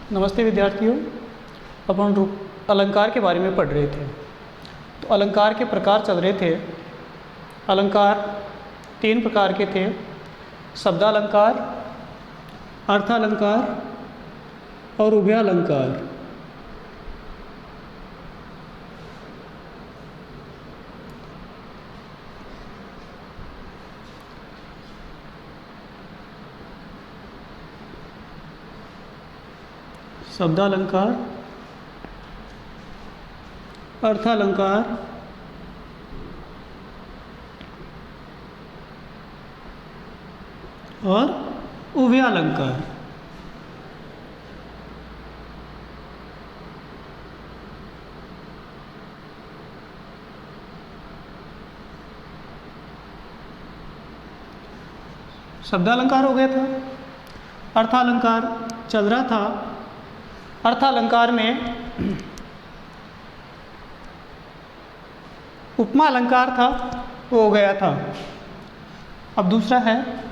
नमस्ते विद्यार्थियों। अपन अलंकार के बारे में पढ़ रहे थे। तो अलंकार के प्रकार चल रहे थे। अलंकार 3 प्रकार के थे: शब्दालंकार, अर्थालंकार और उभयालंकार। शब्दालंकार, अर्थालंकार और उभयालंकार। शब्दालंकार हो गया था। अर्थालंकार चल रहा था। अर्थालंकार में उपमा अलंकार था, वो हो गया था। अब दूसरा है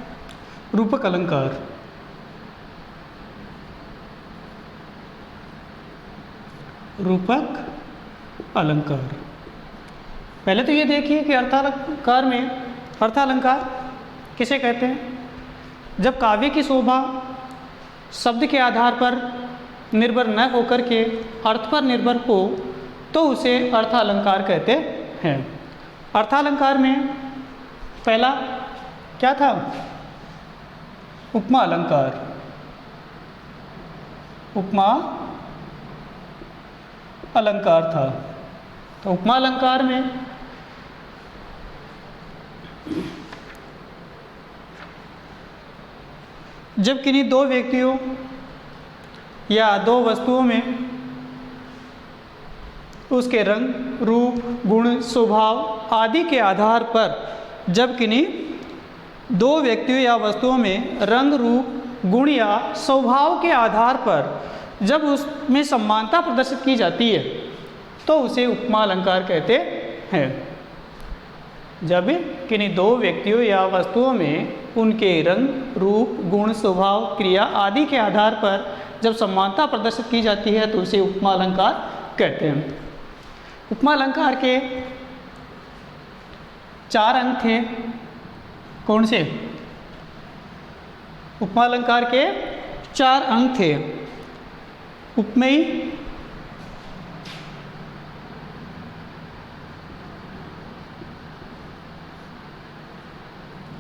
रूपक अलंकार। रूपक अलंकार। पहले तो ये देखिए कि अर्थालंकार में अर्थालंकार किसे कहते हैं? जब काव्य की शोभा शब्द के आधार पर निर्भर न होकर के अर्थ पर निर्भर हो तो उसे अर्थालंकार कहते हैं। अर्थालंकार में पहला क्या था? उपमा अलंकार। उपमा अलंकार था। तो उपमा अलंकार में जब किन्हीं 2 व्यक्तियों या 2 वस्तुओं में उसके रंग, रूप, गुण, स्वभाव आदि के आधार पर जब किन्हीं 2 व्यक्तियों या वस्तुओं में रंग, रूप, गुण या स्वभाव के आधार पर जब उसमें समानता प्रदर्शित की जाती है तो उसे उपमा अलंकार कहते हैं। जब किन्हीं 2 व्यक्तियों या वस्तुओं में उनके रंग, रूप, गुण, स्वभाव, क्रिया आदि के आधार पर जब समानता प्रदर्शित की जाती है तो उसे उपमा अलंकार कहते हैं। उपमा अलंकार के 4 अंग थे। कौन से? उपमा अलंकार के 4 अंग थे: उपमेय,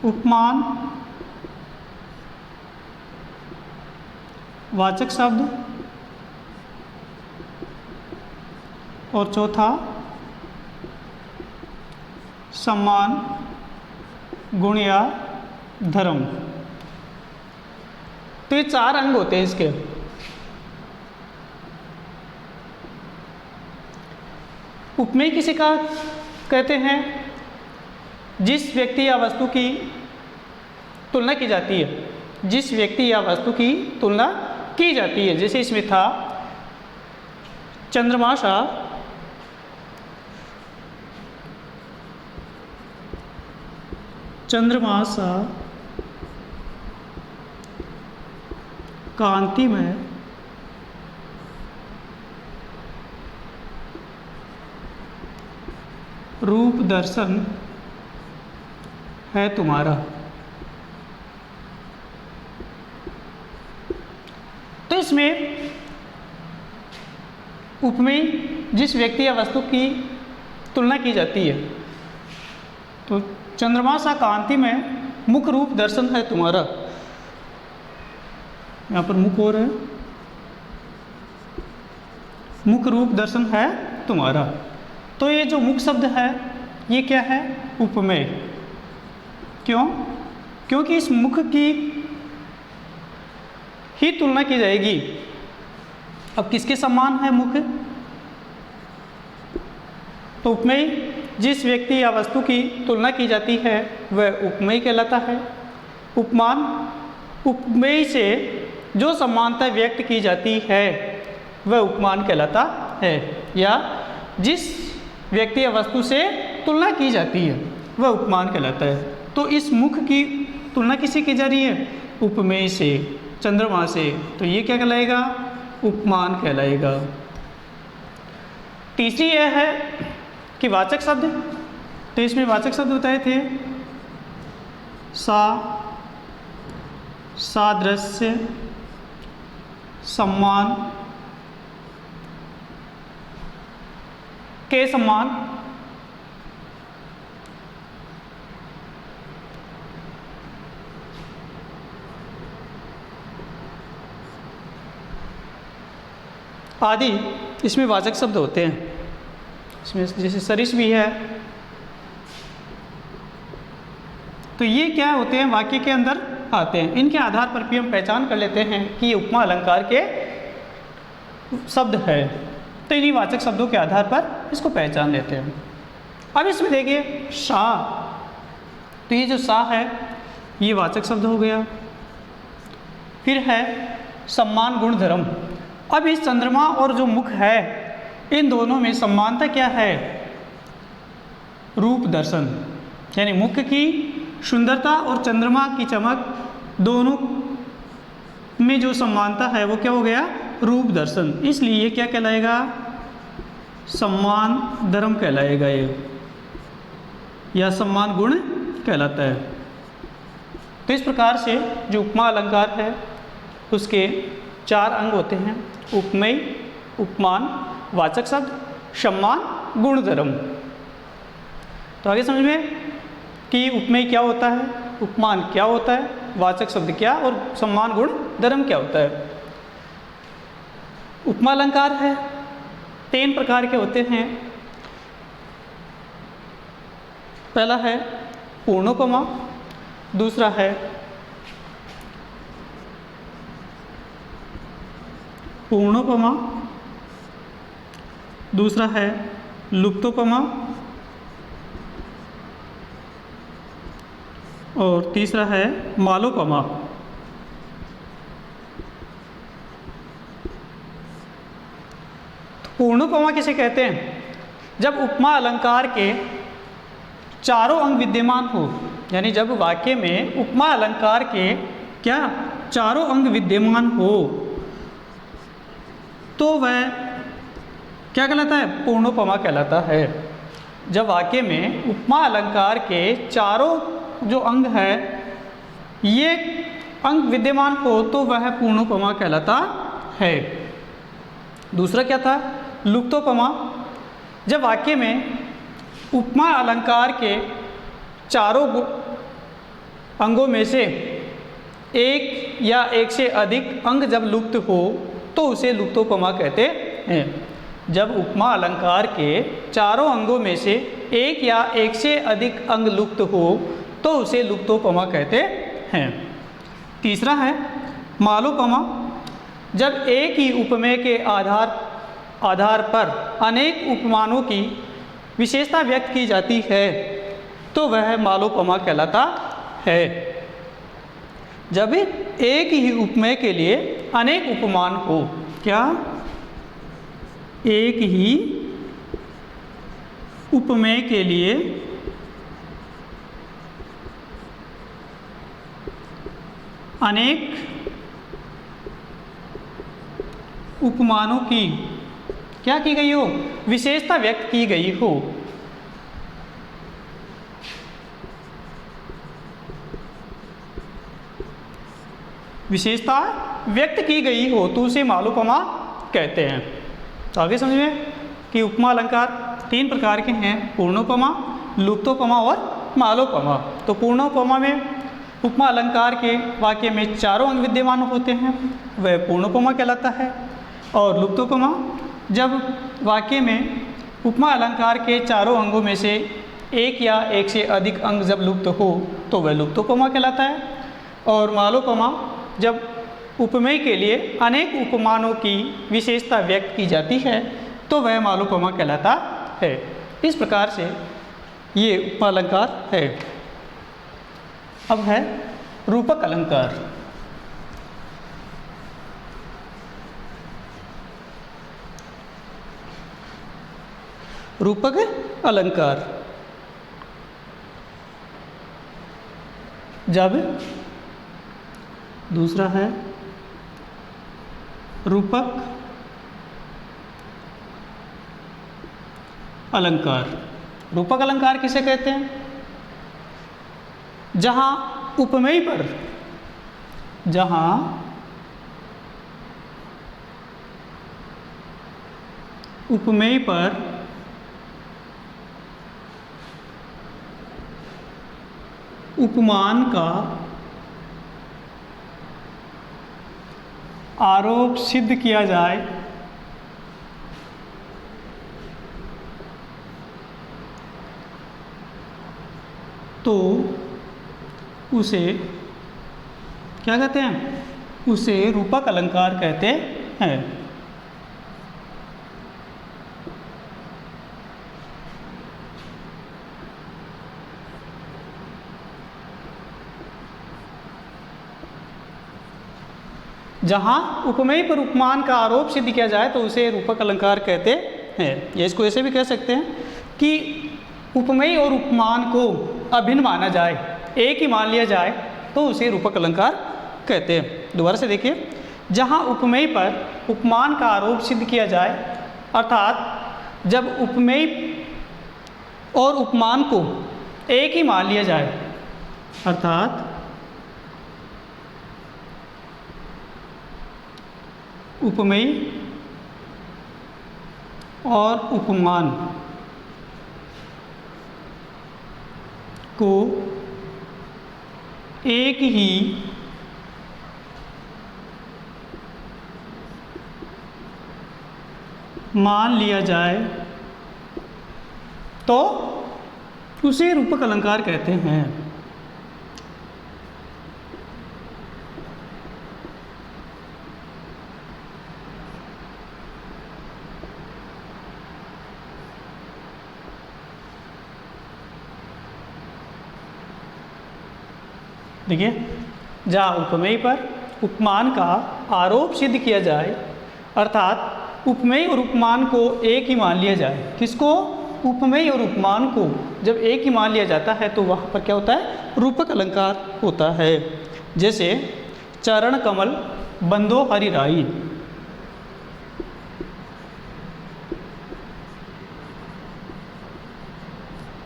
उपमान, वाचक शब्द और चौथा सम्मान, गुण या धर्म। तो ये 4 अंग होते हैं इसके। उपमेय किसे का कहते हैं? जिस व्यक्ति या वस्तु की तुलना की जाती है। जिस व्यक्ति या वस्तु की तुलना की जाती है। जैसे इसमें था चंद्रमा सा कांति में रूप दर्शन है तुम्हारा। तो इसमें उपमेय जिस व्यक्ति या वस्तु की तुलना की जाती है। तो चंद्रमा सा कांति में मुख रूप दर्शन है तुम्हारा। यहाँ पर मुख हो रहा है, मुख रूप दर्शन है तुम्हारा। तो ये जो मुख शब्द है ये क्या है? उपमेय। क्यों? क्योंकि इस मुख की ही तुलना की जाएगी। अब किसके समान है मुख? तो उपमेय जिस व्यक्ति या वस्तु की तुलना की जाती है वह उपमेय कहलाता है। उपमान उपमेय से जो समानता व्यक्त की जाती है वह उपमान कहलाता है। या जिस व्यक्ति या वस्तु से तुलना की जाती है वह उपमान कहलाता है। तो इस मुख की तुलना किससे की जा रही है? उपमेय से, चंद्रमा से। तो ये क्या कहलाएगा? उपमान कहलाएगा। तीसरी यह है कि वाचक शब्द, तो इसमें वाचक शब्द बताए थे सादृश्य, सम्मान, के समान, आदि इसमें वाचक शब्द होते हैं। इसमें जैसे सरिस भी है, तो ये क्या होते हैं, वाक्य के अंदर आते हैं। इनके आधार पर भी हम पहचान कर लेते हैं कि ये उपमा अलंकार के शब्द है। तो इन्हीं वाचक शब्दों के आधार पर इसको पहचान लेते हैं। अब इसमें देखिए सा, तो ये जो सा है ये वाचक शब्द हो गया। फिर है सम्मान, गुण, धर्म। अब इस चंद्रमा और जो मुख है, इन दोनों में समानता क्या है? रूप दर्शन, यानी मुख की सुंदरता और चंद्रमा की चमक, दोनों में जो समानता है वो क्या हो गया? रूप दर्शन। इसलिए ये क्या कहलाएगा? सम्मान धर्म कहलाएगा ये, या सम्मान गुण कहलाता है। तो इस प्रकार से जो उपमा अलंकार है उसके 4 अंग होते हैं: उपमेय, उपमान, वाचक शब्द, सम्मान, गुण, धर्म। तो आगे समझ में कि उपमेय क्या होता है, उपमान क्या होता है, वाचक शब्द क्या, और सम्मान, गुण, धर्म क्या होता है। उपमा अलंकार है 3 प्रकार के होते हैं। पहला है पूर्णोपमा, दूसरा है पूर्णोपमा, दूसरा है लुप्तोपमा, और तीसरा है मालोपमा। पूर्णोपमा किसे कहते हैं? जब उपमा अलंकार के चारों अंग विद्यमान हो, यानी जब वाक्य में उपमा अलंकार के क्या चारों अंग विद्यमान हो तो वह क्या कहलाता है? पूर्णोपमा कहलाता है। जब वाक्य में उपमा अलंकार के चारों जो अंग है ये अंग विद्यमान हो तो वह पूर्णोपमा कहलाता है। दूसरा क्या था? लुप्तोपमा। जब वाक्य में उपमा अलंकार के चारों अंगों में से एक या एक से अधिक अंग जब लुप्त हो तो उसे लुप्तोपमा कहते हैं। जब उपमा अलंकार के चारों अंगों में से एक या एक से अधिक अंग लुप्त हो तो उसे लुप्तोपमा कहते हैं। तीसरा है मालोपमा। जब एक ही उपमेय के आधार पर अनेक उपमानों की विशेषता व्यक्त की जाती है तो वह मालोपमा कहलाता है। जब एक ही उपमेय के लिए अनेक उपमान हो, क्या? एक ही उपमेय के लिए अनेक उपमानों की क्या की गई हो? विशेषता व्यक्त की गई हो। विशेषता व्यक्त की गई हो तो उसे मालोपमा कहते हैं। तो आगे समझ में कि उपमा अलंकार 3 प्रकार के हैं: पूर्णोपमा, लुप्तोपमा और मालोपमा। तो पूर्णोपमा में उपमा अलंकार के वाक्य में चारों अंग विद्यमान होते हैं, वह पूर्णोपमा कहलाता है। और लुप्तोपमा, जब वाक्य में उपमा अलंकार के चारों अंगों में से एक या एक से अधिक अंग जब लुप्त हो तो वह लुप्तोपमा कहलाता है। और मालोपमा, जब उपमेय के लिए अनेक उपमानों की विशेषता व्यक्त की जाती है तो वह मालोपमा कहलाता है। इस प्रकार से ये उपमा अलंकार है। अब है रूपक अलंकार। रूपक अलंकार जब, दूसरा है रूपक अलंकार। रूपक अलंकार किसे कहते हैं? जहाँ उपमेय पर उपमान का आरोप सिद्ध किया जाए तो उसे क्या कहते हैं? उसे रूपक अलंकार कहते हैं। जहाँ उपमेय पर उपमान का आरोप सिद्ध किया जाए तो उसे रूपक अलंकार कहते हैं। या इसको ऐसे भी कह सकते हैं कि उपमेय और उपमान को अभिन्न माना जाए, एक ही मान लिया जाए तो उसे रूपक अलंकार कहते हैं। दोबारा से देखिए, जहाँ उपमेय पर उपमान का आरोप सिद्ध किया जाए, अर्थात जब उपमेय और उपमान को एक ही मान लिया जाए, अर्थात उपमेय और उपमान को एक ही मान लिया जाए तो उसे रूपक अलंकार कहते हैं। देखिए, जहाँ उपमेय पर उपमान का आरोप सिद्ध किया जाए, अर्थात उपमेय और उपमान को एक ही मान लिया जाए। किसको? उपमेय और उपमान को जब एक ही मान लिया जाता है तो वहाँ पर क्या होता है? रूपक अलंकार होता है। जैसे चरण कमल बंदो हरि राई।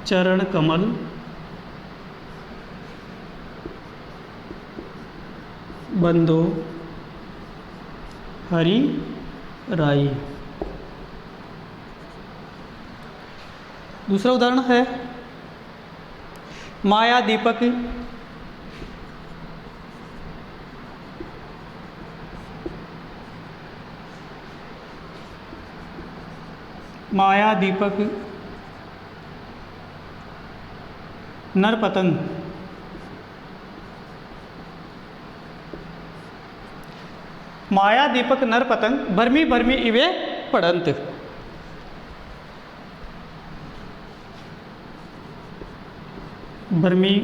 चरण कमल बंदो हरि राई। दूसरा उदाहरण है माया दीपक नरपतंग। माया दीपक नरपतंग भरमी भरमी इवे पड़ंत। भरमी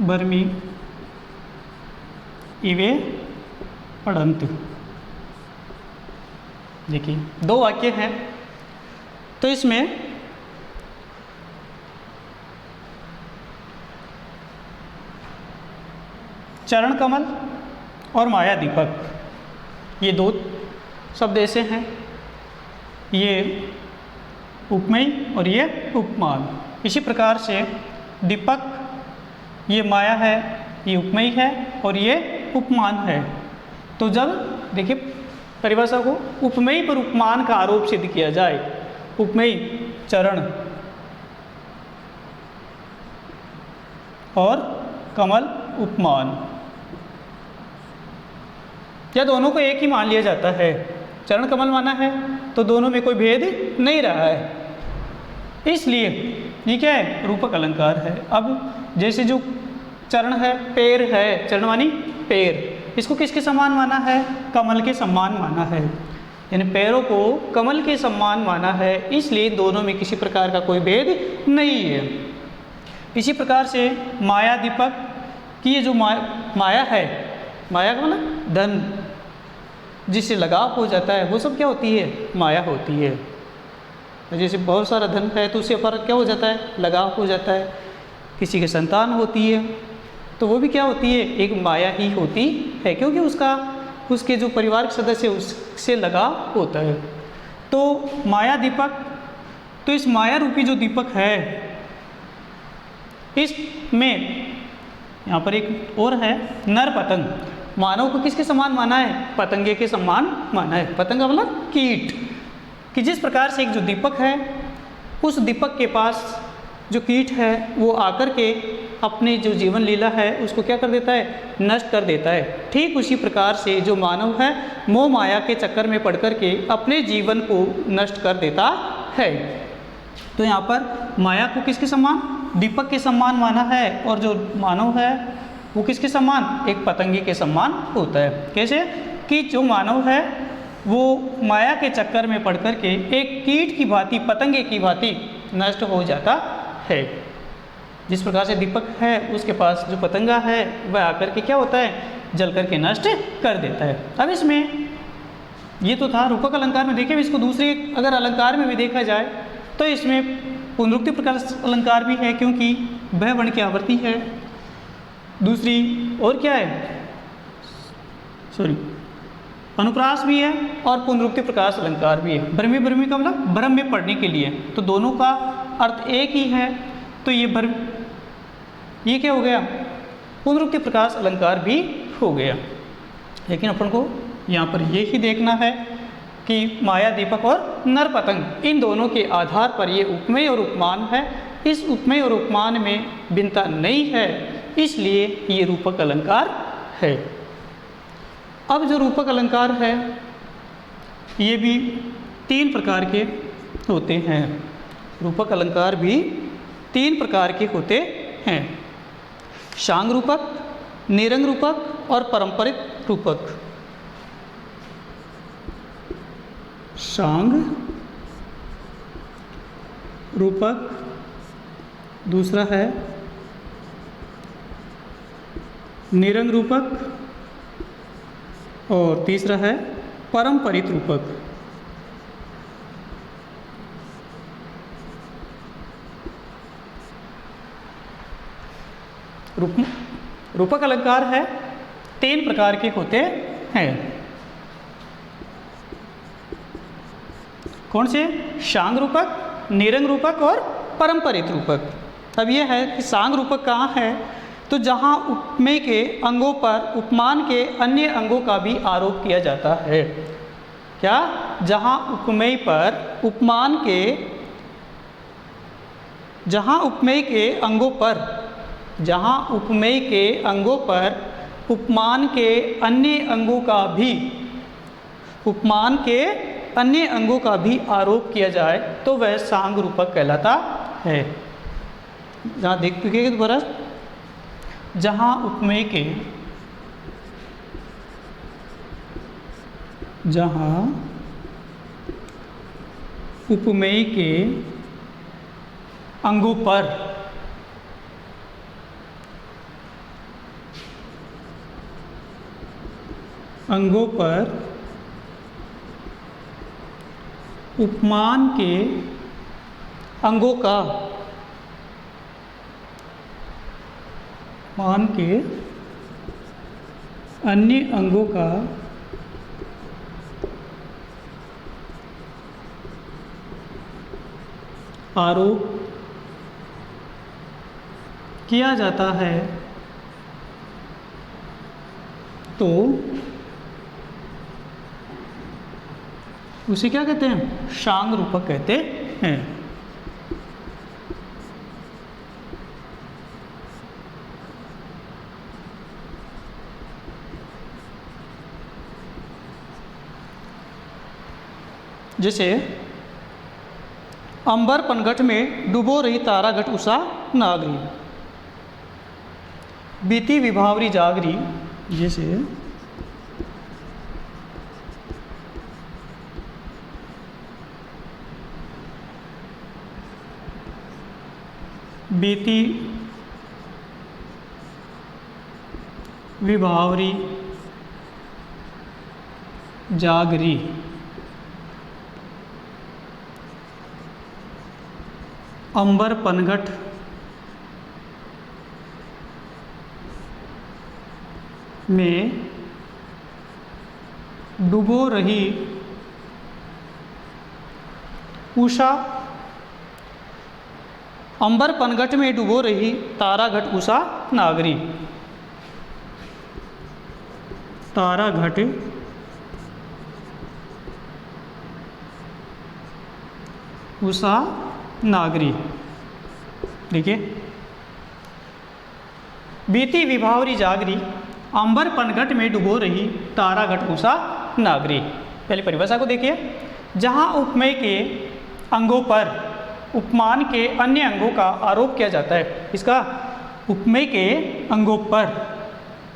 भरमी इवे पड़ंत। देखिए, दो वाक्य हैं तो इसमें चरण कमल और माया दीपक ये दो शब्द ऐसे हैं, ये उपमेय और ये उपमान। इसी प्रकार से दीपक ये माया है, ये उपमेय है और ये उपमान है। तो जब देखिए परिभाषा को, उपमेय पर उपमान का आरोप सिद्ध किया जाए, उपमेय चरण और कमल उपमान, या दोनों को एक ही मान लिया जाता है। चरण कमल माना है तो दोनों में कोई भेद नहीं रहा है, इसलिए ये क्या है? रूपक अलंकार है। अब जैसे जो चरण है, पैर है, चरण मानी पैर, इसको किसके समान माना है? कमल के समान माना है, यानी पैरों को कमल के समान माना है, इसलिए दोनों में किसी प्रकार का कोई भेद नहीं है। इसी प्रकार से माया दीपक की ये जो माया है, माया का मतलब धन, जिससे लगाव हो जाता है, वो सब क्या होती है? माया होती है। जैसे बहुत सारा धन है तो उससे पर क्या हो जाता है? लगाव हो जाता है। किसी की संतान होती है तो वो भी क्या होती है, एक माया ही होती है, क्योंकि उसके जो परिवार के सदस्य उससे लगा होता है। तो माया दीपक, तो इस माया रूपी जो दीपक है, इसमें यहाँ पर एक और है नर पतंग। मानव को किसके समान माना है, पतंगे के समान माना है। पतंगा मतलब कीट, कि जिस प्रकार से एक जो दीपक है, उस दीपक के पास जो कीट है वो आकर के अपनी जो जीवन लीला है उसको क्या कर देता है, नष्ट कर देता है। ठीक उसी प्रकार से जो मानव है मोह माया के चक्कर में पड़ कर के अपने जीवन को नष्ट कर देता है। तो यहाँ पर माया को किसके समान, दीपक के समान माना है, और जो मानव है वो किसके समान, एक पतंगे के समान होता है। कैसे कि जो मानव है वो माया के चक्कर में पड़ कर के एक कीट की भांति, पतंगे की भांति नष्ट हो जाता है। जिस प्रकार से दीपक है उसके पास जो पतंगा है वह आकर के क्या होता है, जल करके नष्ट कर देता है। अब इसमें ये तो था रूपक अलंकार में, देखिए इसको दूसरे अगर अलंकार में भी देखा जाए तो इसमें पुनरुक्ति प्रकार अलंकार भी है, क्योंकि वह वर्ण की आवृत्ति है। दूसरी और क्या है, अनुप्रास भी है और पुनरुक्ति प्रकाश अलंकार भी है। भ्रमी भ्रमी का मतलब भ्रम में पढ़ने के लिए, तो दोनों का अर्थ एक ही है। तो ये क्या हो गया, पुनरुक्ति प्रकाश अलंकार भी हो गया। लेकिन अपन को यहाँ पर ये ही देखना है कि माया दीपक और नर पतंग, इन दोनों के आधार पर ये उपमेय और उपमान है। इस उपमेय और उपमान में भिन्नता नहीं है, इसलिए ये रूपक अलंकार है। अब जो रूपक अलंकार है ये भी 3 प्रकार के होते हैं। रूपक अलंकार भी 3 प्रकार के होते हैं, शांग रूपक, निरंग रूपक और पारंपरिक रूपक। शांग रूपक, दूसरा है निरंग रूपक और तीसरा है पारंपरिक रूपक। रूपक अलंकार है 3 प्रकार के होते हैं। कौन से, शांग रूपक, निरंग रूपक और पारंपरिक रूपक। अब यह है कि शांग रूपक कहाँ है, तो जहाँ उपमेय के अंगों पर उपमान के अन्य अंगों का भी आरोप किया जाता है। क्या, जहाँ उपमेय पर उपमान के, जहाँ उपमेय के अंगों पर, जहाँ उपमेय के अंगों पर उपमान के अन्य अंगों का भी, उपमान के अन्य अंगों का भी आरोप किया जाए तो वह शांग रूपक कहलाता है। जहाँ देख चुके दोबारा, जहाँ उपमेय के, जहाँ उपमेय के अंगों पर उपमान के अंगों का, उपमान के अन्य अंगों का आरोप किया जाता है तो उसे क्या कहते हैं, शांग रूपक कहते हैं। जैसे अंबर पनघट में डूबो रही तारागट उषा नागरी, बीती विभावरी जागरी। जैसे बीती विभावरी जागरी, अंबर पनघट में डूबो रही उषा, अंबर पनघट में डूबो रही तारा घट उषा नागरी। तारा घट उषा नागरी। देखिए, बीती विभावरी जागरी, अंबर पनघट में डुबो रही तारा घट उषा नागरी। पहले परिभाषा को देखिए। जहाँ उपमेय के अंगों पर उपमान के अन्य अंगों का आरोप किया जाता है, इसका उपमेय के अंगों पर,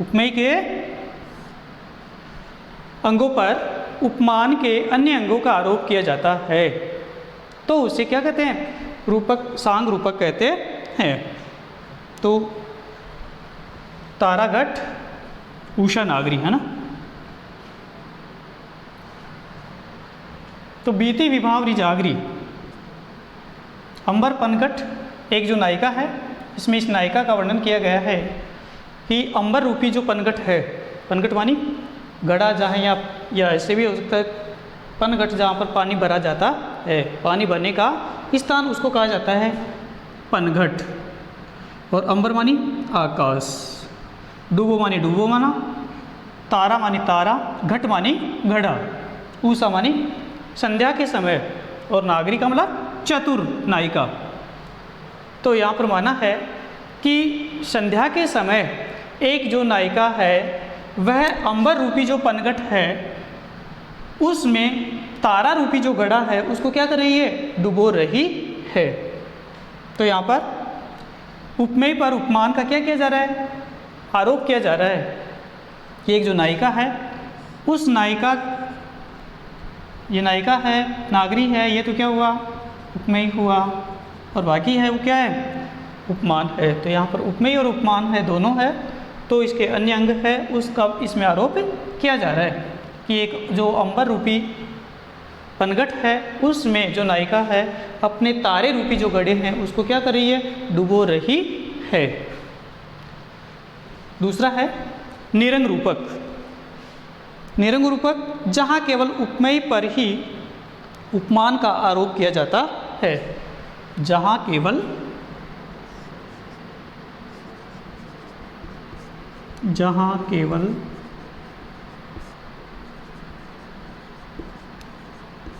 उपमेय के अंगों पर उपमान के अन्य अंगों का आरोप किया जाता है, तो उसे क्या कहते हैं? रूपक, सांग रूपक कहते हैं। तो ताराघट उषा नागरी है ना। तो बीती विभावरी जागरी, अंबर पनघट एक जो नायिका है, इसमें इस नायिका का वर्णन किया गया है कि अंबर रूपी जो पनघट है, पनघट मानी घड़ा जहाँ या ऐसे भी हो सकता है पनघट जहाँ पर पानी भरा जाता है, पानी भरने का स्थान उसको कहा जाता है पनघट। और अंबर मानी आकाश, डूबो मानी डूबो माना, तारा मानी तारा, घट मानी घड़ा, उषा मानी संध्या के समय, और नागरी का मतलब चतुर नायिका। तो यहाँ पर माना है कि संध्या के समय एक जो नायिका है वह अंबर रूपी जो पनघट है उसमें तारा रूपी जो घड़ा है उसको क्या कर रही है? डुबो रही है। तो यहाँ पर उपमेय पर उपमान का क्या किया जा रहा है? आरोप किया जा रहा है कि एक जो नायिका है, उस नायिका, ये नायिका है, नागरी है, ये तो क्या हुआ? उपमेय हुआ, और बाकी है वो क्या है? उपमान है। तो यहाँ पर उपमेय और उपमान है, दोनों है, तो इसके अन्य अंग है उसका इसमें आरोप किया जा रहा है कि एक जो अंबर रूपी पनघट है उसमें जो नायिका है अपने तारे रूपी जो घड़े हैं उसको क्या कर रही है? डुबो रही है। दूसरा है निरंग रूपक। निरंग रूपक जहाँ केवल उपमेय पर ही उपमान का आरोप किया जाता है, जहाँ केवल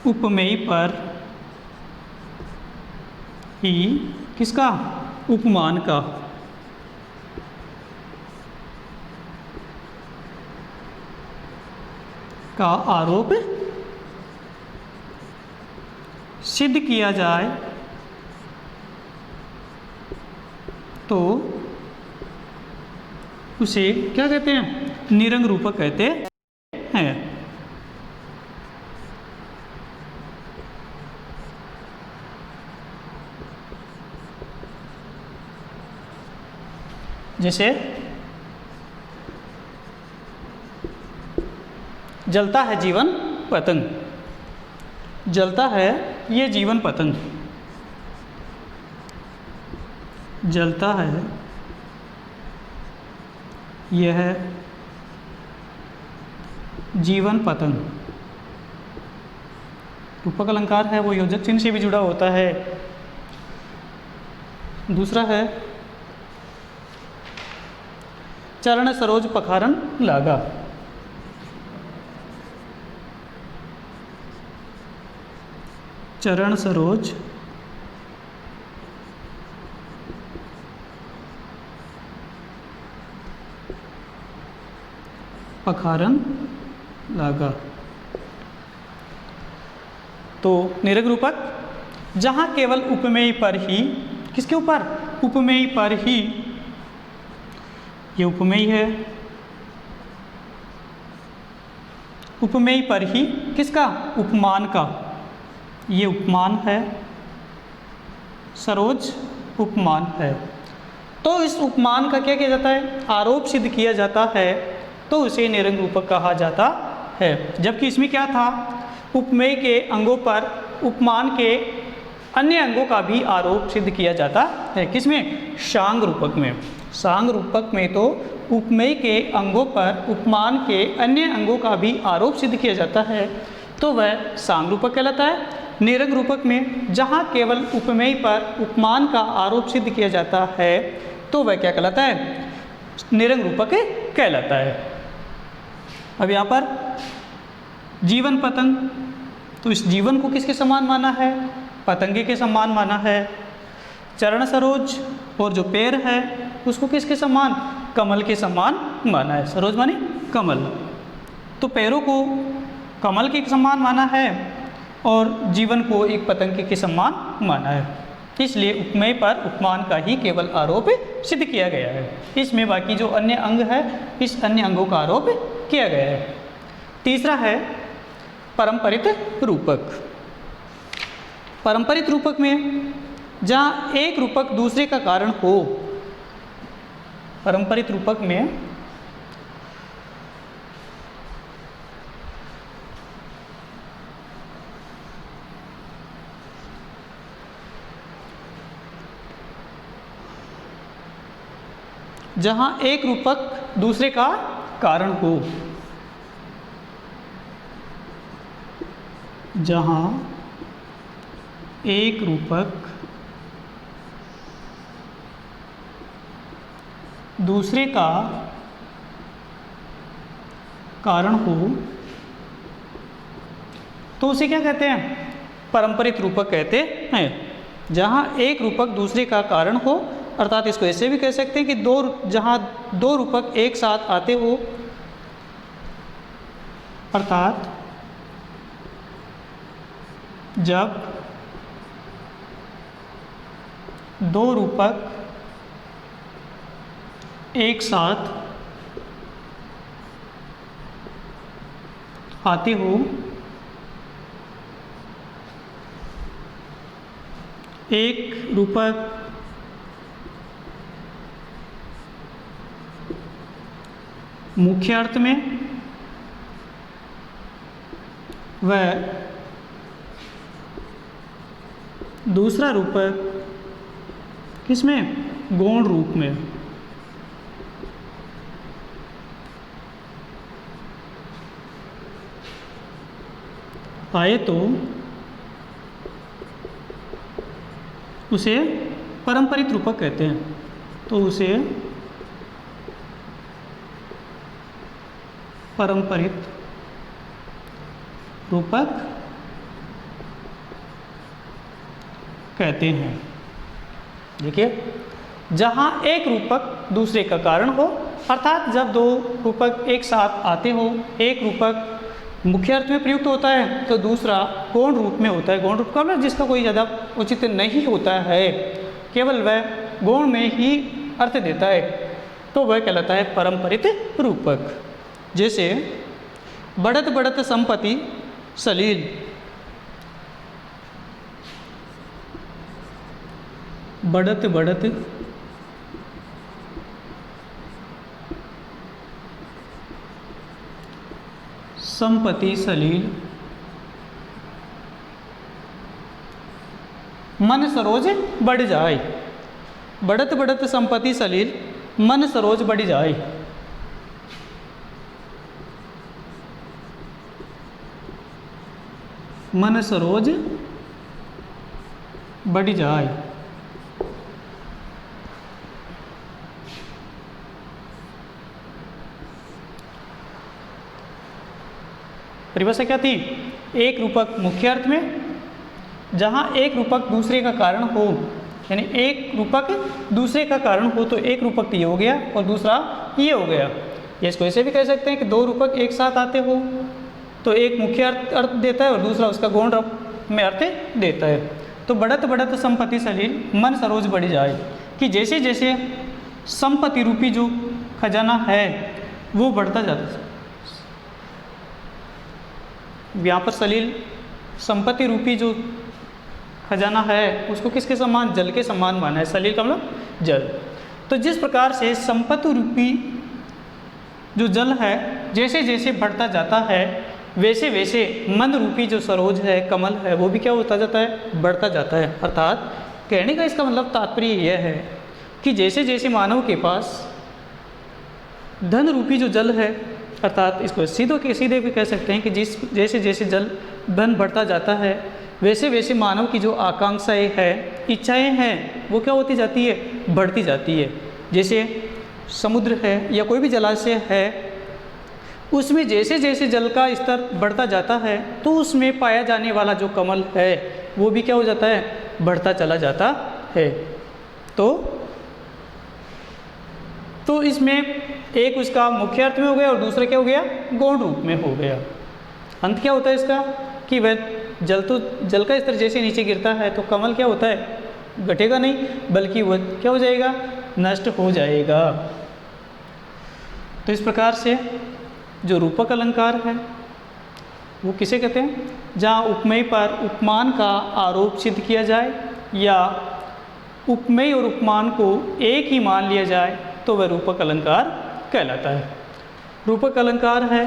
उपमेय पर ही किसका? उपमान का आरोप सिद्ध किया जाए तो उसे क्या कहते हैं? निरंग रूपक कहते हैं। जैसे जलता है जीवन पतंग, जलता है ये जीवन पतंग, जलता है यह जीवन पतंग। रूपक अलंकार है वो योजक चिन्ह से भी जुड़ा होता है। दूसरा है चरण सरोज पखारन लागा। चरण सरोज पखारन लागा। तो निरंग रूपक जहाँ केवल उपमेय पर ही, किसके ऊपर? उपमेय पर ही, ये उपमेय है, उपमेय पर ही किसका? उपमान का, ये उपमान है, सरोज उपमान है। तो इस उपमान का क्या किया जाता है? आरोप सिद्ध किया जाता है, तो उसे निरंग रूपक कहा जाता है। जबकि इसमें क्या था? उपमेय के अंगों पर उपमान के अन्य अंगों का भी आरोप सिद्ध किया जाता है। किसमें? सांग रूपक में। सांग रूपक में तो उपमेय के अंगों पर उपमान के अन्य अंगों का भी आरोप सिद्ध किया जाता है, तो वह सांग रूपक कहलाता है। निरंग रूपक में जहाँ केवल उपमेय पर उपमान का आरोप सिद्ध किया जाता है, तो वह क्या कहलाता है? निरंग रूपक कहलाता है। अब यहाँ पर जीवन पतंग, तो इस जीवन को किसके समान माना है? पतंगे के समान माना है। चरण सरोज और जो पैर है उसको किसके समान? कमल के समान माना है। सरोज माने कमल, तो पैरों को कमल के समान माना है और जीवन को एक पतंगे के समान माना है। इसलिए उपमेय पर उपमान का ही केवल आरोप सिद्ध किया गया है। इसमें बाकी जो अन्य अंग है, इस अन्य अंगों का आरोप किया गया है। तीसरा है परंपरित रूपक। परंपरित रूपक में जहाँ एक रूपक दूसरे का कारण हो, परंपरित रूपक में जहाँ एक रूपक दूसरे का कारण हो, जहाँ एक रूपक दूसरे का कारण हो, तो उसे क्या कहते हैं? परंपरित रूपक कहते हैं। जहाँ एक रूपक दूसरे का कारण हो, अर्थात इसको ऐसे भी कह सकते हैं कि जहाँ दो रूपक एक साथ आते हो, अर्थात जब दो रूपक एक साथ आते हो, एक रूपक मुख्य अर्थ में व दूसरा रूपक किसमें? गौण रूप में। आए तो उसे परंपरित रूपक कहते हैं। तो उसे परंपरित रूपक कहते हैं। देखिए, जहाँ एक रूपक दूसरे का कारण हो, अर्थात जब दो रूपक एक साथ आते हो, एक रूपक मुख्य अर्थ में प्रयुक्त होता है तो दूसरा गौण रूप में होता है। गौण रूप का मतलब जिसका कोई ज़्यादा उचित नहीं होता है, केवल वह गौण में ही अर्थ देता है, तो वह कहलाता है परंपरित रूपक। जैसे बढ़त बढ़त संपत्ति सलील, बढ़त बढ़त संपत्ति सलील, मन सरोज बढ़ जाए। बढ़त बढ़त संपत्ति सलील, मन सरोज बढ़ जाए। मन सरोज बढ़ जाए। परिभाषा क्या थी? एक रूपक मुख्य अर्थ में, जहाँ एक रूपक दूसरे का कारण हो, यानी एक रूपक दूसरे का कारण हो, तो एक रूपक ये हो गया और दूसरा ये हो गया। या इसको ऐसे भी कह सकते हैं कि दो रूपक एक साथ आते हो तो एक मुख्य अर्थ देता है और दूसरा उसका गौण रूप में अर्थ देता है। तो बढ़त बढ़त संपत्ति सलील, मन सरोज बढ़ जाए, कि जैसे जैसे संपत्ति रूपी जो खजाना है वो बढ़ता जाता है। यहाँ पर सलील संपत्ति रूपी जो खजाना है उसको किसके समान? जल के समान माना है। सलील का मतलब जल। तो जिस प्रकार से संपत्ति रूपी जो जल है जैसे जैसे बढ़ता जाता है, वैसे वैसे मन रूपी जो सरोज है, कमल है, वो भी क्या होता जाता है? बढ़ता जाता है। अर्थात कहने का इसका मतलब तात्पर्य यह है कि जैसे जैसे मानव के पास धन रूपी जो जल है, अर्थात इसको सीधे भी कह सकते हैं कि जैसे जैसे जल धन बढ़ता जाता है, वैसे वैसे मानव की जो आकांक्षाएं हैं, इच्छाएं हैं, वो क्या होती जाती है, बढ़ती जाती है। जैसे समुद्र है या कोई भी जलाशय है, उसमें जैसे जैसे जल का स्तर बढ़ता जाता है तो उसमें पाया जाने वाला जो कमल है वो भी क्या हो जाता है, बढ़ता चला जाता है। तो इसमें एक उसका मुख्य अर्थ में हो गया और दूसरा क्या हो गया, गौण रूप में हो गया। अंत क्या होता है इसका कि वह जल का स्तर जैसे नीचे गिरता है तो कमल क्या होता है, घटेगा नहीं, बल्कि वह क्या हो जाएगा, नष्ट हो जाएगा। तो इस प्रकार से जो रूपक अलंकार है वो किसे कहते हैं, जहाँ उपमेय पर उपमान का आरोप सिद्ध किया जाए या उपमेय और उपमान को एक ही मान लिया जाए तो वह रूपक अलंकार कहलाता है। रूपक अलंकार है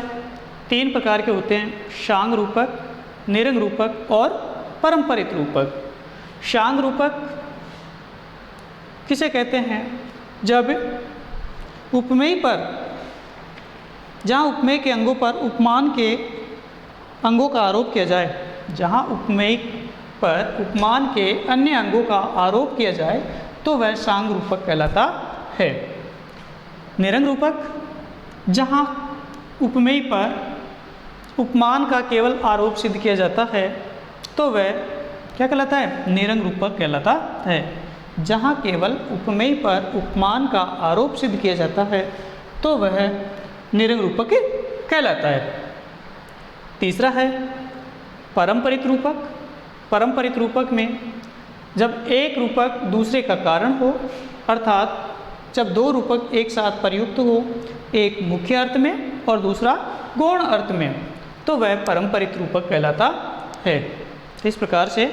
3 प्रकार के होते हैं, शांग रूपक, निरंग रूपक और परंपरित रूपक। शांग रूपक किसे कहते हैं, जब उपमेय पर, जहाँ उपमेय के अंगों पर उपमान के अंगों का आरोप किया जाए, जहाँ उपमेय पर उपमान के अन्य अंगों का आरोप किया जाए तो वह शांग रूपक कहलाता है। निरंग रूपक, जहाँ उपमेय पर उपमान का केवल आरोप सिद्ध किया जाता है तो वह क्या कहलाता है, निरंग रूपक कहलाता है। जहाँ केवल उपमेय पर उपमान का आरोप सिद्ध किया जाता है तो वह निरंग रूपक कहलाता है। तीसरा है परंपरित रूपक। परंपरित रूपक में जब एक रूपक दूसरे का कारण हो, अर्थात जब 2 रूपक एक साथ प्रयुक्त हो, एक मुख्य अर्थ में और दूसरा गौण अर्थ में, तो वह परंपरित रूपक कहलाता है। इस प्रकार से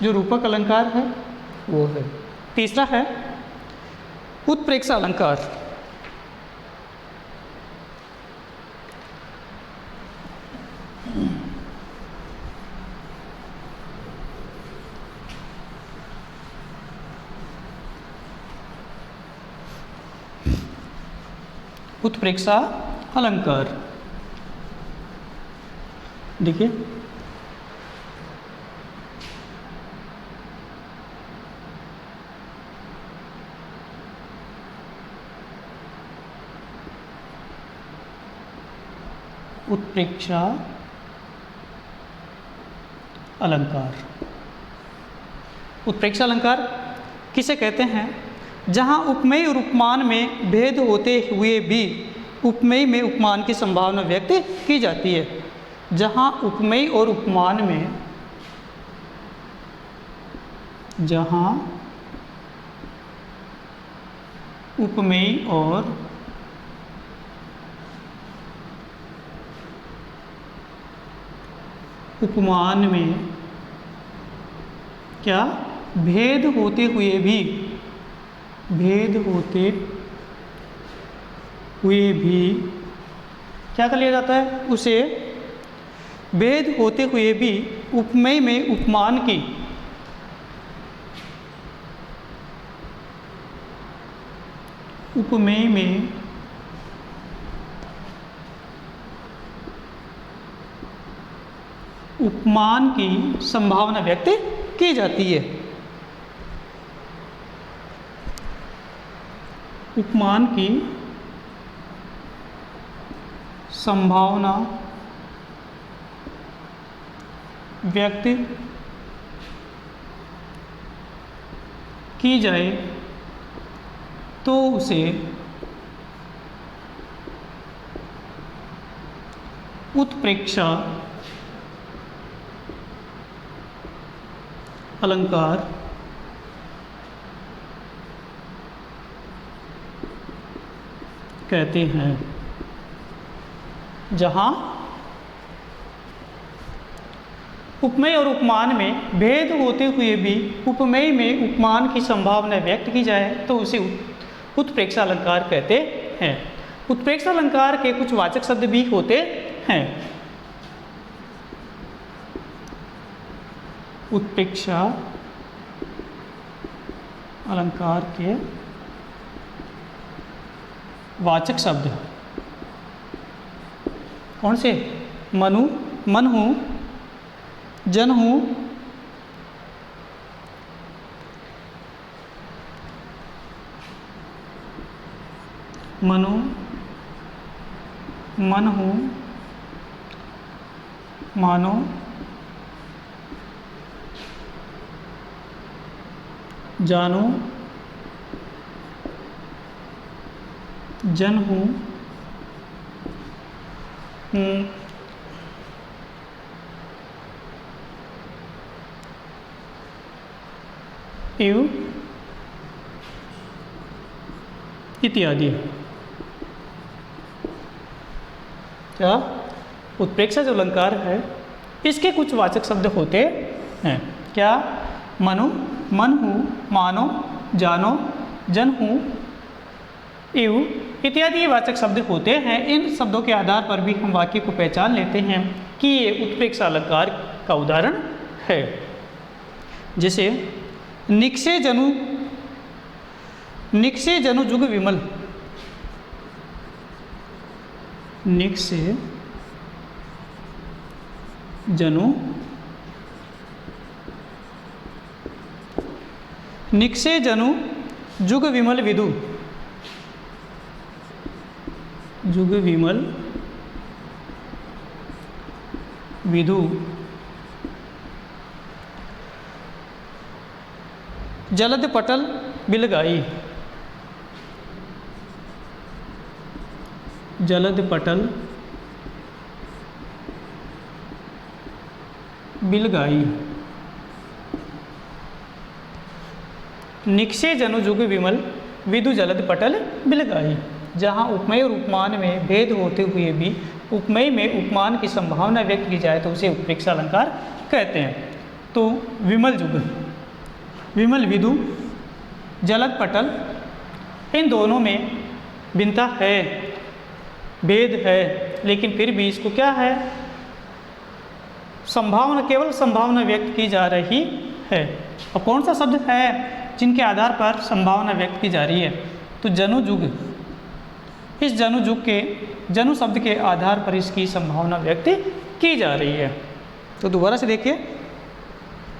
जो रूपक अलंकार है वो है। तीसरा है उत्प्रेक्षा अलंकार। उत्प्रेक्षा अलंकार देखिए, उत्प्रेक्षा अलंकार। उत्प्रेक्षा अलंकार किसे कहते हैं, जहाँ उपमेय और उपमान में भेद होते हुए भी उपमेय में उपमान की संभावना व्यक्त की जाती है। जहाँ उपमेय और उपमान में, जहाँ उपमेय और उपमान में क्या भेद होते हुए भी, भेद होते हुए भी क्या कर लिया जाता है, उसे भेद होते हुए भी उपमेय में उपमान की उपमेय में उपमान की संभावना व्यक्त की जाती है। उपमान की संभावना व्यक्त की जाए तो उसे उत्प्रेक्षा अलंकार कहते हैं। जहाँ उपमेय और उपमान में भेद होते हुए भी उपमेय में उपमान की संभावना व्यक्त की जाए तो उसे उत्प्रेक्षा अलंकार कहते हैं। उत्प्रेक्षा अलंकार के कुछ वाचक शब्द भी होते हैं। उत्प्रेक्षा अलंकार के वाचक शब्द कौन से? मनु, मन हूँ, जन हूँ, मनु, मन हूँ, मानो, जानो, जन हूँ, एव इत्यादि। क्या उत्प्रेक्षा जो अलंकार है इसके कुछ वाचक शब्द होते हैं। क्या? मनु, मन हूँ, मानो, जानो, जन हूँ, एव इत्यादि ये वाचक शब्द होते हैं। इन शब्दों के आधार पर भी हम वाक्य को पहचान लेते हैं कि ये उत्प्रेक्षा अलंकार का उदाहरण है। जैसे निक्षे जनु, निक्षे जनु जुग विमल, निक्षे जनु, निक्षे जनु जुग विमल विदु, जुग विमल विदु, जलद पटल बिलगाई, जलद पटल बिलगाई। निक्षे जनु जुग विमल विदु जलद पटल बिलगाई। जहाँ उपमेय और उपमान में भेद होते हुए भी उपमेय में उपमान की संभावना व्यक्त की जाए तो उसे उत्प्रेक्षा अलंकार कहते हैं। तो विमल जुग, विमल विदु, जलद पटल, इन दोनों में भिन्नता है, भेद है, लेकिन फिर भी इसको क्या है, संभावना, केवल संभावना व्यक्त की जा रही है। और कौन सा शब्द है जिनके आधार पर संभावना व्यक्त की जा रही है? तो जनु जुग, इस जनु जुग के, जनु शब्द के आधार पर इसकी संभावना व्यक्त की जा रही है। तो दोबारा से देखिए,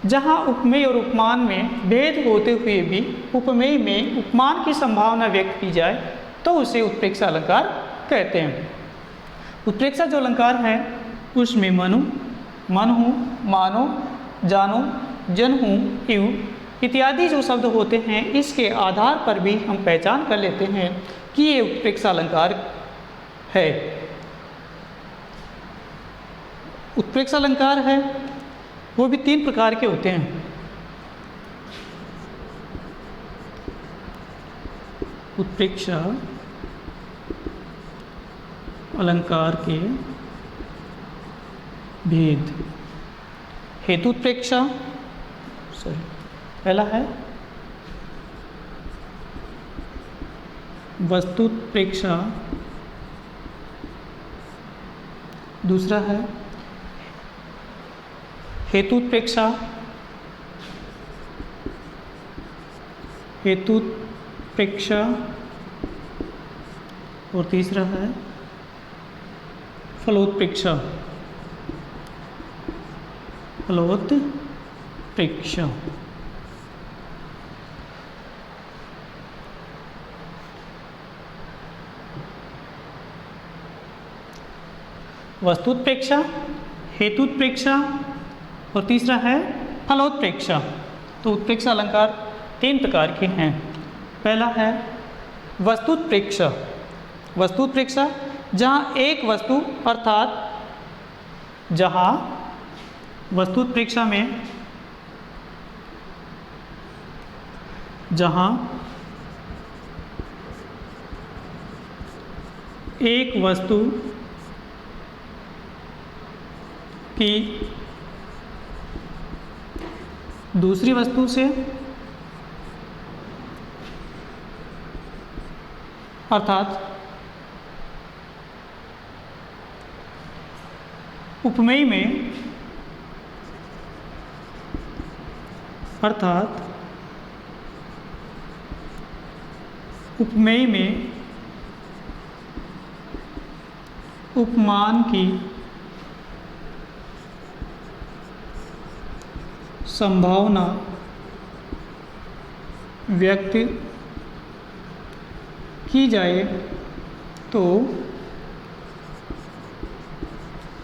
जहाँ उपमेय और उपमान में भेद होते हुए भी उपमेय में उपमान की संभावना व्यक्त की जाए तो उसे उत्प्रेक्षा अलंकार कहते हैं। उत्प्रेक्षा जो अलंकार है उसमें मनु, मन हूँ, मानो, जानो, जन हूँ, एव इत्यादि जो शब्द होते हैं इसके आधार पर भी हम पहचान कर लेते हैं कि ये उत्प्रेक्षा अलंकार है। उत्प्रेक्षा अलंकार है वो भी 3 प्रकार के होते हैं। उत्प्रेक्षा अलंकार के भेद। हेतु उत्प्रेक्षा, पहला है वस्तु उत्प्रेक्षा, दूसरा है हेतु उत्प्रेक्षा, हेतु उत्प्रेक्षा, और तीसरा है फलोत्प्रेक्षा, फलोत्प्रेक्षा। वस्तुत्प्रेक्षा, हेतुत्प्रेक्षा और तीसरा है फलोत्प्रेक्षा। तो उत्प्रेक्षा अलंकार 3 प्रकार के हैं। पहला है वस्तुत्प्रेक्षा। वस्तुत्प्रेक्षा जहाँ एक वस्तु अर्थात जहाँ वस्तुत्प्रेक्षा में जहाँ एक वस्तु की दूसरी वस्तु से अर्थात उपमेय में, अर्थात उपमेय में उपमान की संभावना व्यक्त की जाए तो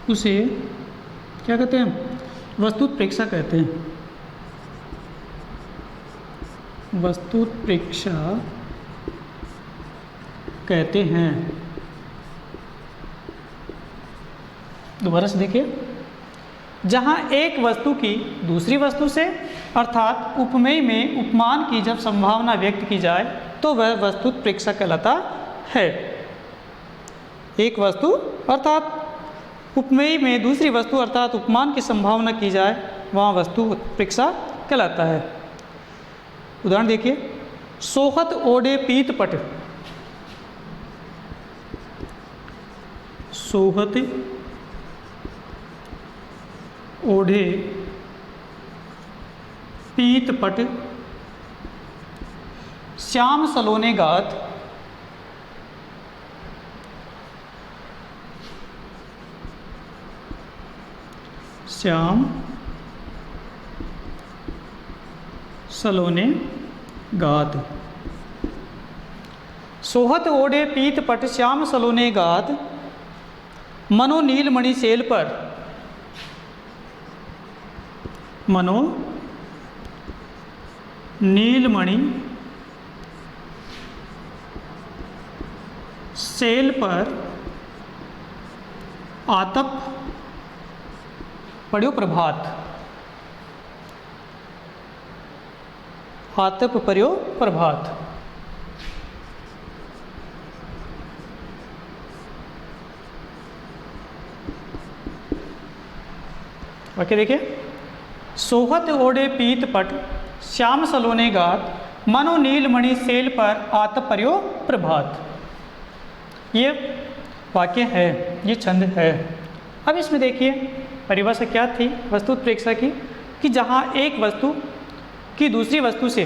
उसे क्या कहते हैं? वस्तुत्प्रेक्षा कहते हैं। वस्तुत्प्रेक्षा कहते हैं। दोबारा से देखिए, जहाँ एक वस्तु की दूसरी वस्तु से अर्थात उपमेय में उपमान की जब संभावना व्यक्त की जाए तो वह वस्तुत्प्रेक्षा कहलाता है। एक वस्तु अर्थात उपमेय में दूसरी वस्तु अर्थात उपमान की संभावना की जाए वहाँ वस्तुत्प्रेक्षा कहलाता है। उदाहरण देखिए, सोहत ओढ़े पीत पट। सोहत ओढ़े पीत पट श्याम सलोने गात। श्याम सलोने गात। सोहत ओढ़े पीत पट श्याम सलोने गात, मनो नीलमणि सेल पर। मनो नीलमणि सेल पर आतप पड़्यो प्रभात। आतप पर्यो प्रभात। वाक्य देखिए, सोहत ओढ़े पीत पट श्याम सलोने गात, मनो नीलमणि सेल पर आतप पर्यो प्रभात। ये वाक्य है, ये छंद है। अब इसमें देखिए परिभाषा क्या थी वस्तुत्प्रेक्षा की, कि जहाँ एक वस्तु की दूसरी वस्तु से,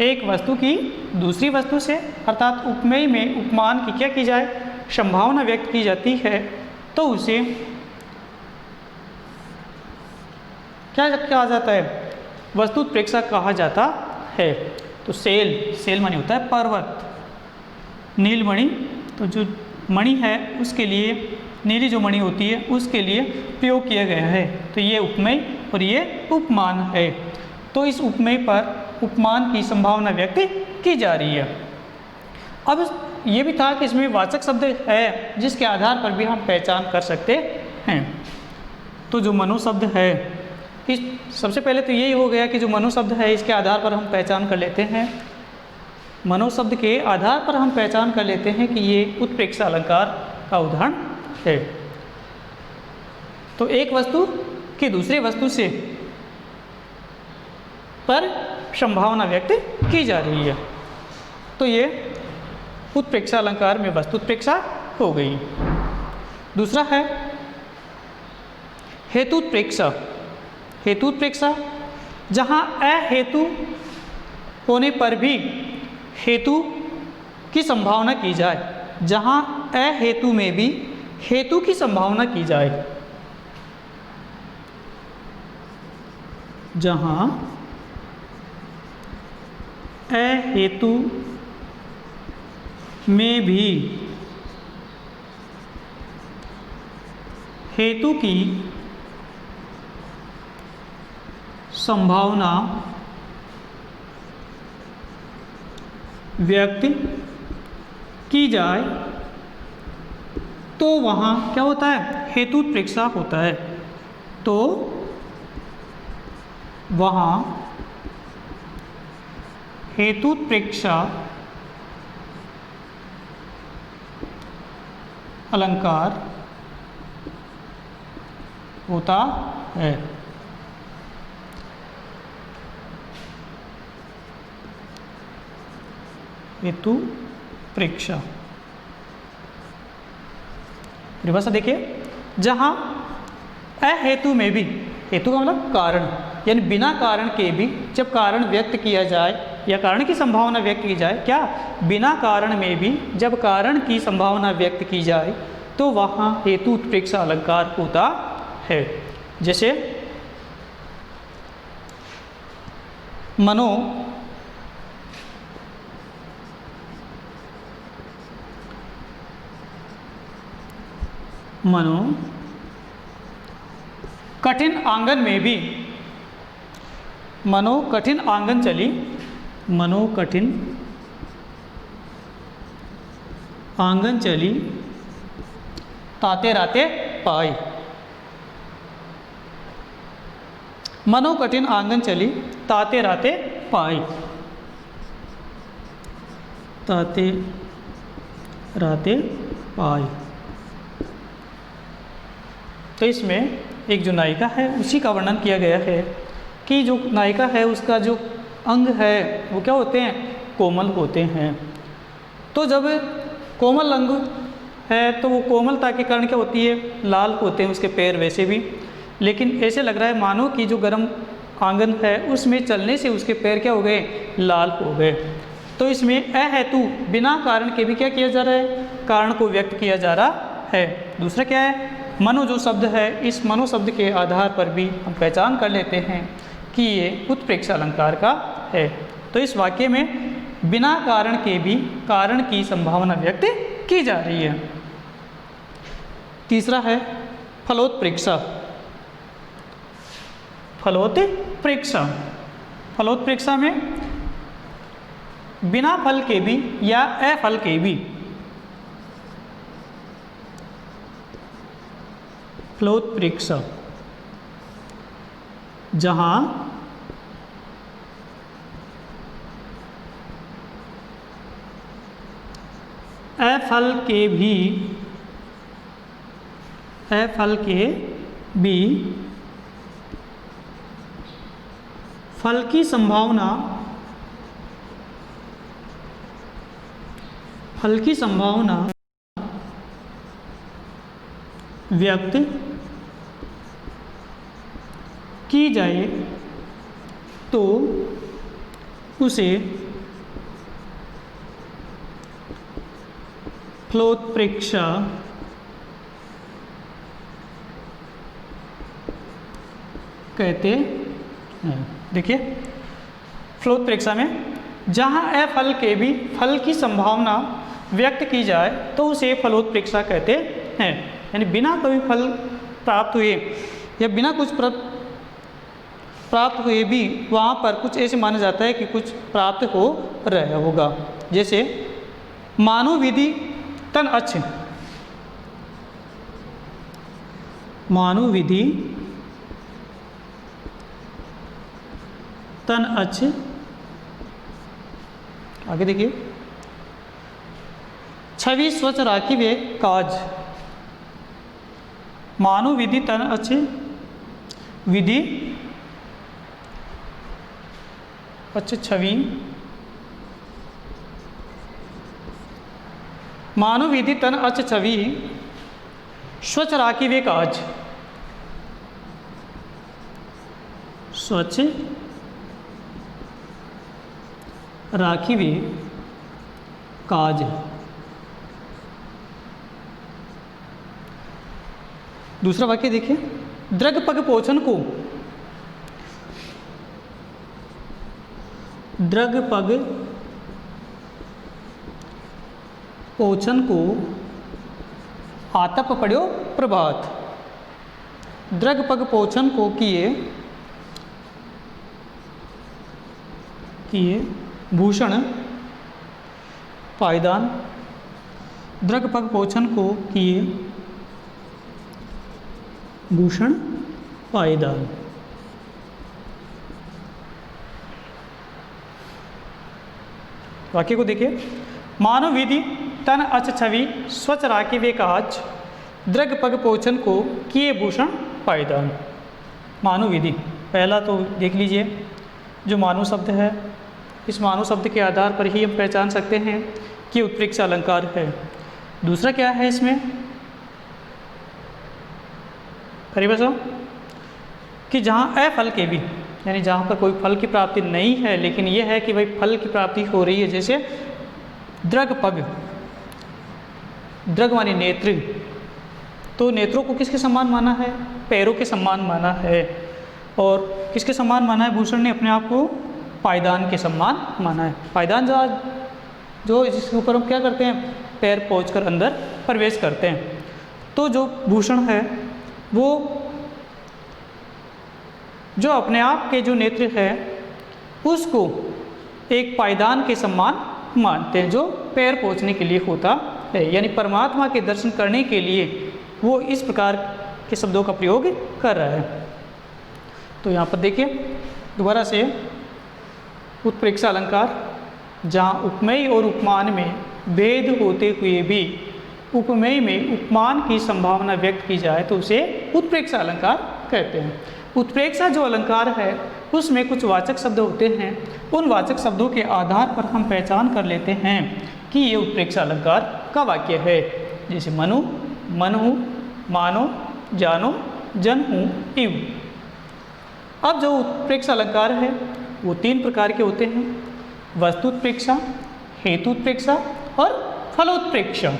एक वस्तु की दूसरी वस्तु से अर्थात उपमेय में उपमान की क्या की जाए, संभावना व्यक्त की जाती है तो उसे क्या कहा जाता है? वस्तुत्प्रेक्षा कहा जाता है। तो सेल मानी होता है पर्वत, नीलमणि तो जो मणि है उसके लिए, नीली जो मणि होती है उसके लिए प्रयोग किया गया है। तो ये उपमेय और ये उपमान है। तो इस उपमेय पर उपमान की संभावना व्यक्त की जा रही है। अब ये भी था कि इसमें वाचक शब्द है जिसके आधार पर भी हम पहचान कर सकते हैं। तो जो मनो शब्द है, इस सबसे पहले तो यही हो गया कि जो मनो शब्द है इसके आधार पर हम पहचान कर लेते हैं। मनो शब्द के आधार पर हम पहचान कर लेते हैं कि ये उत्प्रेक्षा अलंकार का उदाहरण है। तो एक वस्तु की दूसरी वस्तु से पर संभावना व्यक्त की जा रही है, तो ये उत्प्रेक्षा अलंकार में वस्तुत्प्रेक्षा हो गई। दूसरा है हेतुत्प्रेक्षा। हेतुत्प्रेक्षा, जहाँ अहेतु होने पर भी हेतु की संभावना की जाए, जहाँ अहेतु में भी हेतु की संभावना की जाए। जहाँ अहेतु में भी हेतु की संभावना व्यक्त की जाए तो वहाँ क्या होता है? हेतुत्प्रेक्षा होता है। तो वहाँ हेतुत्प्रेक्षा अलंकार होता है। हेतुप्रेक्षा परिभाषा देखिए, जहाँ अहेतु में भी, हेतु का मतलब कारण, यानी बिना कारण के भी जब कारण व्यक्त किया जाए या कारण की संभावना व्यक्त की जाए, क्या बिना कारण में भी जब कारण की संभावना व्यक्त की जाए तो वहाँ हेतु उत्प्रेक्षा अलंकार होता है। जैसे मनो कठिन आंगन में भी, मनो कठिन आंगन चली, मनो कठिन आंगन चली, ताते राते पाई। मनो कठिन आंगन चली, ताते राते पाई, ताते राते पाई। तो इसमें एक जो नायिका है उसी का वर्णन किया गया है कि जो नायिका है उसका जो अंग है वो क्या होते हैं, कोमल होते हैं। तो जब कोमल अंग है तो वो कोमलता के कारण क्या होती है, लाल होते हैं उसके पैर वैसे भी, लेकिन ऐसे लग रहा है मानो कि जो गर्म आंगन है उसमें चलने से उसके पैर क्या हो गए, लाल हो गए। तो इसमें अहेतु बिना कारण के भी क्या किया जा रहा है, कारण को व्यक्त किया जा रहा है। दूसरा क्या है, मनो जो शब्द है, इस मनो शब्द के आधार पर भी हम पहचान कर लेते हैं कि ये उत्प्रेक्षा अलंकार का है। तो इस वाक्य में बिना कारण के भी कारण की संभावना व्यक्त की जा रही है। तीसरा है फलोत्प्रेक्षा। फलोत्प्रेक्षा, फलोत्प्रेक्षा में बिना फल के भी या अफल के भी, फलोत्प्रेक्षा जहां अफल के भी, अफल के भी फल की संभावना, फल की संभावना व्यक्त की जाए तो उसे फलोत्प्रेक्षा कहते हैं। देखिए फलोत्प्रेक्षा में जहाँ अफल के भी फल की संभावना व्यक्त की जाए तो उसे फलोत्प्रेक्षा कहते हैं। यानी बिना कभी फल प्राप्त हुए या बिना कुछ प्राप्त हुए भी वहाँ पर कुछ ऐसे माना जाता है कि कुछ प्राप्त हो रहा होगा। जैसे मानो विधि तन अच्छ, मानो विधि तन अच्छ, आगे देखिए छवि स्वच्छ राखी वे काज, मानो विधि तन अच्छ, विधि अच्छ छवि, मानो विधि तन अच्छ छवि स्वच्छ राखी वे काज, स्वच्छ राखी वे काज। दूसरा वाक्य देखिए, द्रग पग पोषण को, द्रग पग पोषण को आतप पड़ो प्रभात, द्रग पग पोषण को किए भूषण पायदान, द्रग पग पोषण को किए भूषण पायदान। वाक्य को देखिए, मानव विधि तन अच्छ छवि स्वच्छ राखी वे काज, द्रग पग पोषण को किए भूषण पायदान। मानव विधि पहला तो देख लीजिए, जो मानव शब्द है इस मानव शब्द के आधार पर ही हम पहचान सकते हैं कि उत्प्रेक्षा अलंकार है। दूसरा क्या है इसमें, परिभाषा कि जहाँ अफल के भी, यानी जहाँ पर कोई फल की प्राप्ति नहीं है लेकिन यह है कि भाई फल की प्राप्ति हो रही है। जैसे द्रग पग, द्रग मानी नेत्र, तो नेत्रों को किसके समान माना है? पैरों के समान माना है। और किसके समान माना है? भूषण ने अपने आप को पायदान के समान माना है। पायदान जो जिसके ऊपर हम क्या करते हैं? पैर पोंछकर अंदर प्रवेश करते हैं। तो जो भूषण है वो जो अपने आप के जो नेत्र है उसको एक पायदान के समान मानते हैं, जो पैर पहुँचने के लिए होता है। यानी परमात्मा के दर्शन करने के लिए वो इस प्रकार के शब्दों का प्रयोग कर रहा है। तो यहाँ पर देखिए दोबारा से उत्प्रेक्षा अलंकार, जहाँ उपमेय और उपमान में भेद होते हुए भी उपमेय में उपमान की संभावना व्यक्त की जाए तो उसे उत्प्रेक्षा अलंकार कहते हैं। उत्प्रेक्षा जो अलंकार है उसमें कुछ वाचक शब्द होते हैं। उन वाचक शब्दों के आधार पर हम पहचान कर लेते हैं कि ये उत्प्रेक्षा अलंकार का वाक्य है। जैसे मनु, मनहु, मानो, जानो, जनहु, इव। अब जो उत्प्रेक्षा अलंकार है वो 3 प्रकार के होते हैं: वस्तुत्प्रेक्षा, हेतुत्प्रेक्षा और फलोत्प्रेक्षा।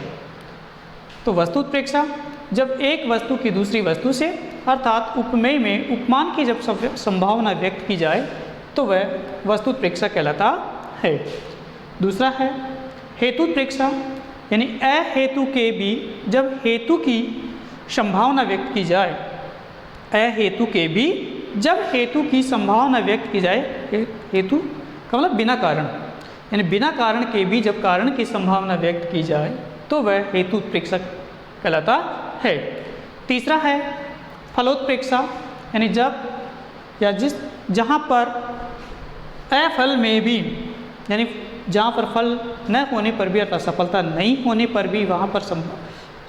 तो वस्तुत्प्रेक्षा जब एक वस्तु की दूसरी वस्तु से अर्थात उपमेय में उपमान की जब संभावना व्यक्त की जाए तो वह वस्तुत्प्रेक्षा कहलाता है। दूसरा है हेतुत्प्रेक्षा, यानी अहेतु के भी जब हेतु की संभावना व्यक्त की जाए, अहेतु के भी जब हेतु की संभावना व्यक्त की जाए, हेतु का मतलब बिना कारण, यानी बिना कारण के भी जब कारण की संभावना व्यक्त की जाए तो वह हेतुत्प्रेक्षा कहलाता है। तीसरा है फलोत्प्रेक्षा, यानी जब या जिस जहाँ पर अफल में भी, यानी जहाँ पर फल न होने पर भी अर्थात सफलता नहीं होने पर भी वहाँ पर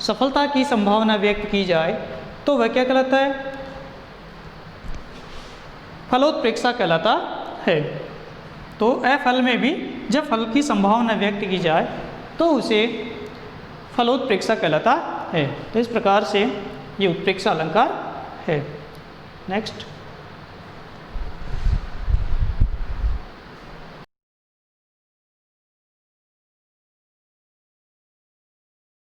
सफलता की संभावना व्यक्त की जाए तो वह क्या कहलाता है? फलोत्प्रेक्षा कहलाता है। तो अफल में भी जब फल की संभावना व्यक्त की जाए तो उसे फलोत्प्रेक्षा कहलाता है। तो इस प्रकार से ये उत्प्रेक्षा अलंकार है। नेक्स्ट।